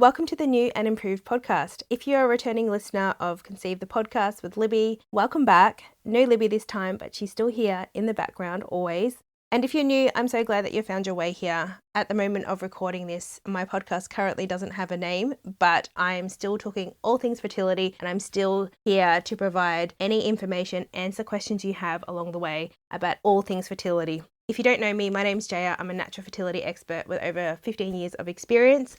Welcome to the new and improved podcast. If you're a returning listener of Conceive the podcast with Libby, welcome back. No Libby this time, but she's still here in the background always. And if you're new, I'm so glad that you found your way here. At the moment of recording this, my podcast currently doesn't have a name, but I'm still talking all things fertility, and I'm still here to provide any information, answer questions you have along the way about all things fertility. If you don't know me, my name's Jaya. I'm a natural fertility expert with over 15 years of experience.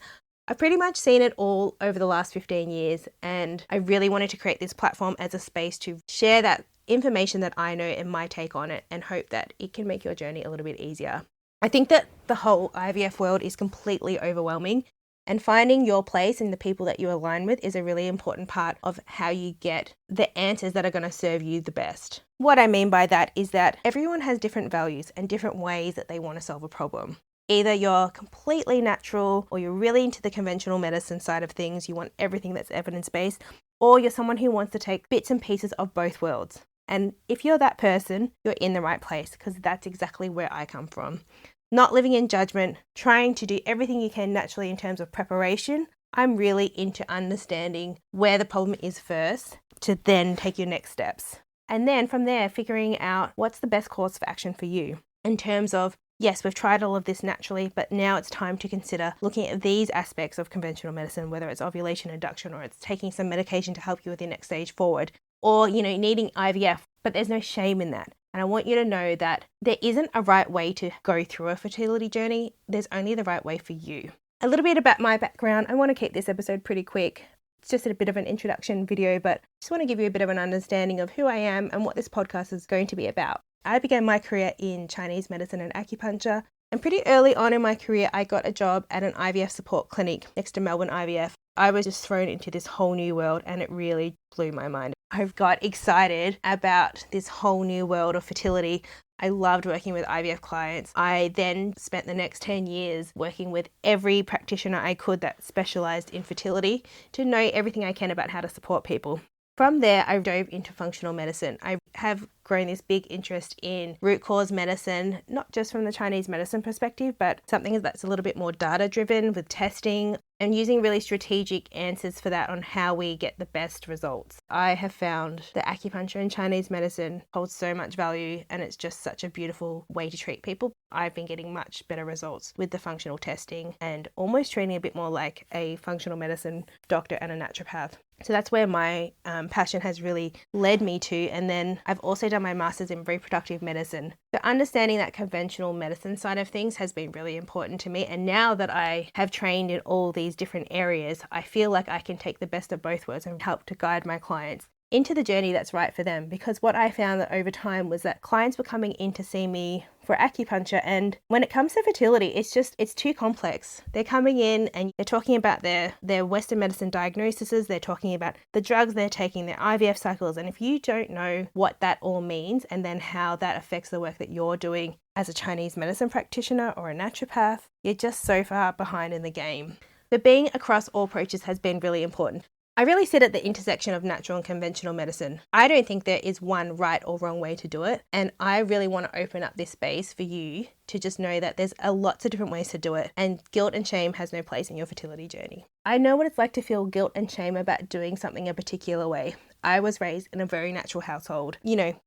I've pretty much seen it all over the last 15 years, and I really wanted to create this platform as a space to share that information that I know and my take on it, and hope that it can make your journey a little bit easier. I think that the whole IVF world is completely overwhelming, and finding your place and the people that you align with is a really important part of how you get the answers that are going to serve you the best. What I mean by that is that everyone has different values and different ways that they want to solve a problem. Either you're completely natural, or you're really into the conventional medicine side of things, you want everything that's evidence-based, or you're someone who wants to take bits and pieces of both worlds. And if you're that person, you're in the right place, because that's exactly where I come from. Not living in judgment, trying to do everything you can naturally in terms of preparation. I'm really into understanding where the problem is first, to then take your next steps. And then from there, figuring out what's the best course of action for you in terms of, yes, we've tried all of this naturally, but now it's time to consider looking at these aspects of conventional medicine, whether it's ovulation induction or it's taking some medication to help you with your next stage forward, or, needing IVF, but there's no shame in that. And I want you to know that there isn't a right way to go through a fertility journey. There's only the right way for you. A little bit about my background. I want to keep this episode pretty quick. It's just a bit of an introduction video, but I just want to give you a bit of an understanding of who I am and what this podcast is going to be about. I began my career in Chinese medicine and acupuncture, and pretty early on in my career, I got a job at an IVF support clinic next to Melbourne IVF. I was just thrown into this whole new world, and it really blew my mind. I've got excited about this whole new world of fertility. I loved working with IVF clients. I then spent the next 10 years working with every practitioner I could that specialized in fertility to know everything I can about how to support people. From there, I dove into functional medicine. I have grown this big interest in root cause medicine, not just from the Chinese medicine perspective, but something that's a little bit more data driven with testing and using really strategic answers for that on how we get the best results. I have found that acupuncture and Chinese medicine holds so much value, and it's just such a beautiful way to treat people. I've been getting much better results with the functional testing and almost training a bit more like a functional medicine doctor and a naturopath. So that's where my passion has really led me to. And then I've also done my master's in reproductive medicine. So understanding that conventional medicine side of things has been really important to me. And now that I have trained in all these different areas, I feel like I can take the best of both worlds and help to guide my clients into the journey that's right for them. Because what I found that over time was that clients were coming in to see me for acupuncture, and when it comes to fertility, it's too complex. They're coming in and they're talking about their Western medicine diagnoses, they're talking about the drugs they're taking, their IVF cycles, and if you don't know what that all means and then how that affects the work that you're doing as a Chinese medicine practitioner or a naturopath, you're just so far behind in the game. But being across all approaches has been really important. I really sit at the intersection of natural and conventional medicine. I don't think there is one right or wrong way to do it, and I really want to open up this space for you to just know that there's lots of different ways to do it, and guilt and shame has no place in your fertility journey. I know what it's like to feel guilt and shame about doing something a particular way. I was raised in a very natural household.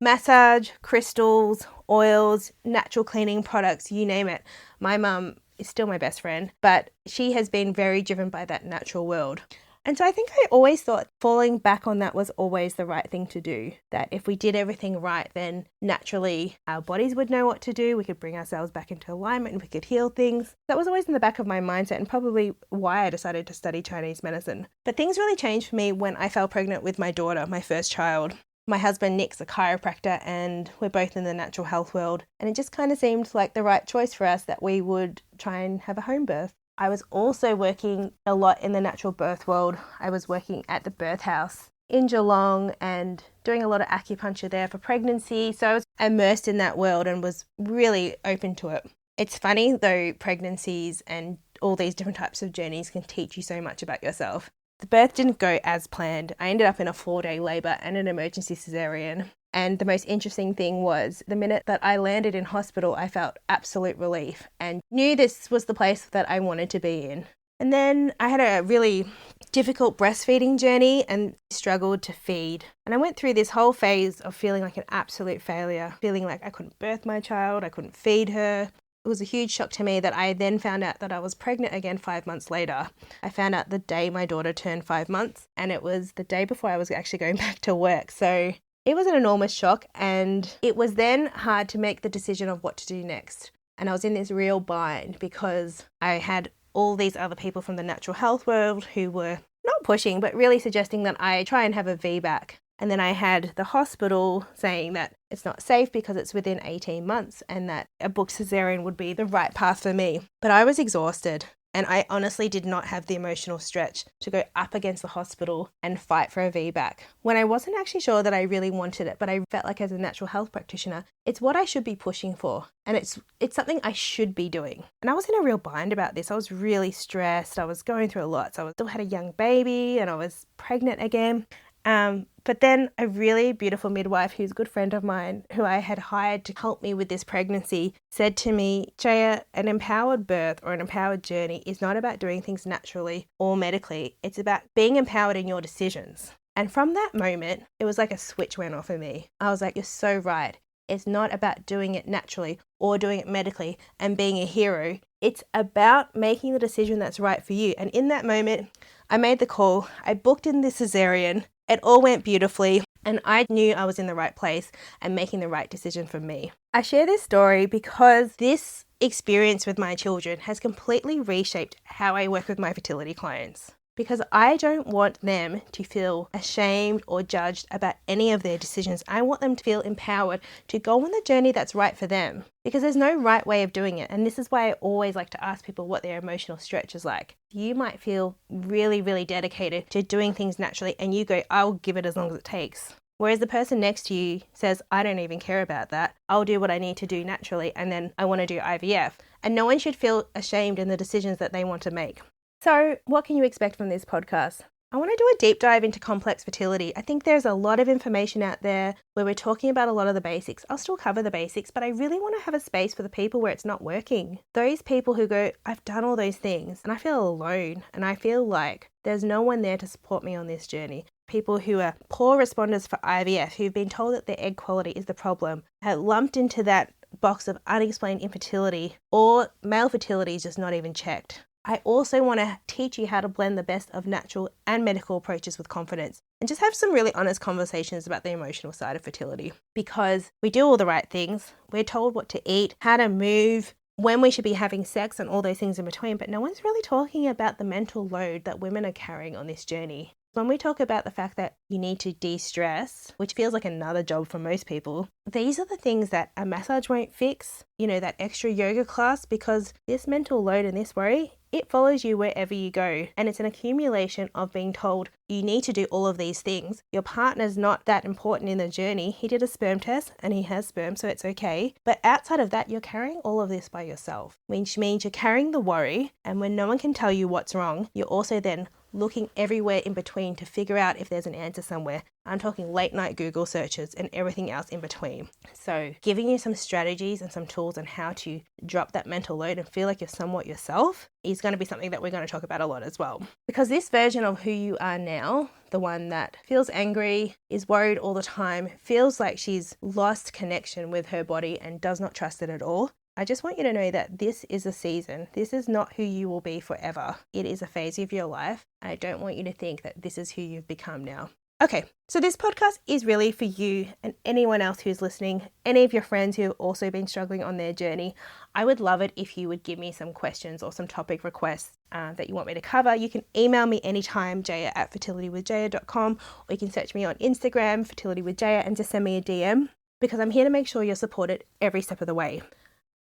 Massage, crystals, oils, natural cleaning products, you name it. My mum is still my best friend, but she has been very driven by that natural world. And so I think I always thought falling back on that was always the right thing to do. That if we did everything right, then naturally our bodies would know what to do. We could bring ourselves back into alignment and we could heal things. That was always in the back of my mindset, and probably why I decided to study Chinese medicine. But things really changed for me when I fell pregnant with my daughter, my first child. My husband Nick's a chiropractor, and we're both in the natural health world. And it just kind of seemed like the right choice for us that we would try and have a home birth. I was also working a lot in the natural birth world. I was working at the birth house in Geelong and doing a lot of acupuncture there for pregnancy. So I was immersed in that world and was really open to it. It's funny though, pregnancies and all these different types of journeys can teach you so much about yourself. The birth didn't go as planned. I ended up in a 4-day labour and an emergency cesarean. And the most interesting thing was the minute that I landed in hospital, I felt absolute relief and knew this was the place that I wanted to be in. And then I had a really difficult breastfeeding journey and struggled to feed. And I went through this whole phase of feeling like an absolute failure, feeling like I couldn't birth my child, I couldn't feed her. It was a huge shock to me that I then found out that I was pregnant again 5 months later. I found out the day my daughter turned 5 months, and it was the day before I was actually going back to work. So it was an enormous shock, and it was then hard to make the decision of what to do next. And I was in this real bind because I had all these other people from the natural health world who were not pushing, but really suggesting that I try and have a VBAC. And then I had the hospital saying that it's not safe because it's within 18 months and that a booked cesarean would be the right path for me. But I was exhausted. And I honestly did not have the emotional stretch to go up against the hospital and fight for a VBAC when I wasn't actually sure that I really wanted it, but I felt like as a natural health practitioner, it's what I should be pushing for. And it's something I should be doing. And I was in a real bind about this. I was really stressed. I was going through a lot. So I still had a young baby and I was pregnant again. But then a really beautiful midwife who's a good friend of mine, who I had hired to help me with this pregnancy, said to me, Jaya, an empowered birth or an empowered journey is not about doing things naturally or medically. It's about being empowered in your decisions. And from that moment, it was like a switch went off for me. I was like, you're so right. It's not about doing it naturally or doing it medically and being a hero. It's about making the decision that's right for you. And in that moment, I made the call. I booked in the cesarean. It all went beautifully, and I knew I was in the right place and making the right decision for me. I share this story because this experience with my children has completely reshaped how I work with my fertility clients. Because I don't want them to feel ashamed or judged about any of their decisions. I want them to feel empowered to go on the journey that's right for them. Because there's no right way of doing it. And this is why I always like to ask people what their emotional stretch is like. You might feel really, really dedicated to doing things naturally and you go, I'll give it as long as it takes. Whereas the person next to you says, I don't even care about that. I'll do what I need to do naturally and then I want to do IVF. And no one should feel ashamed in the decisions that they want to make. So what can you expect from this podcast? I want to do a deep dive into complex fertility. I think there's a lot of information out there where we're talking about a lot of the basics. I'll still cover the basics, but I really want to have a space for the people where it's not working. Those people who go, I've done all those things and I feel alone and I feel like there's no one there to support me on this journey. People who are poor responders for IVF, who've been told that their egg quality is the problem, are lumped into that box of unexplained infertility, or male fertility is just not even checked. I also want to teach you how to blend the best of natural and medical approaches with confidence and just have some really honest conversations about the emotional side of fertility, because we do all the right things. We're told what to eat, how to move, when we should be having sex and all those things in between, but no one's really talking about the mental load that women are carrying on this journey. When we talk about the fact that you need to de-stress, which feels like another job for most people, these are the things that a massage won't fix, that extra yoga class, because this mental load and this worry, it follows you wherever you go. And it's an accumulation of being told you need to do all of these things. Your partner's not that important in the journey. He did a sperm test and he has sperm, so it's okay. But outside of that, you're carrying all of this by yourself, which means you're carrying the worry. And when no one can tell you what's wrong, you're also then looking everywhere in between to figure out if there's an answer somewhere. I'm talking late night Google searches and everything else in between. So giving you some strategies and some tools on how to drop that mental load and feel like you're somewhat yourself is going to be something that we're going to talk about a lot as well. Because this version of who you are now, the one that feels angry, is worried all the time, feels like she's lost connection with her body and does not trust it at all, I just want you to know that this is a season. This is not who you will be forever. It is a phase of your life. And I don't want you to think that this is who you've become now. Okay, so this podcast is really for you and anyone else who's listening, any of your friends who have also been struggling on their journey. I would love it if you would give me some questions or some topic requests that you want me to cover. You can email me anytime, jaya@fertilitywithjaya.com, or you can search me on Instagram, fertilitywithjaya, and just send me a DM, because I'm here to make sure you're supported every step of the way.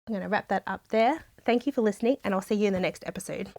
I'm going to wrap that up there. Thank you for listening, and I'll see you in the next episode.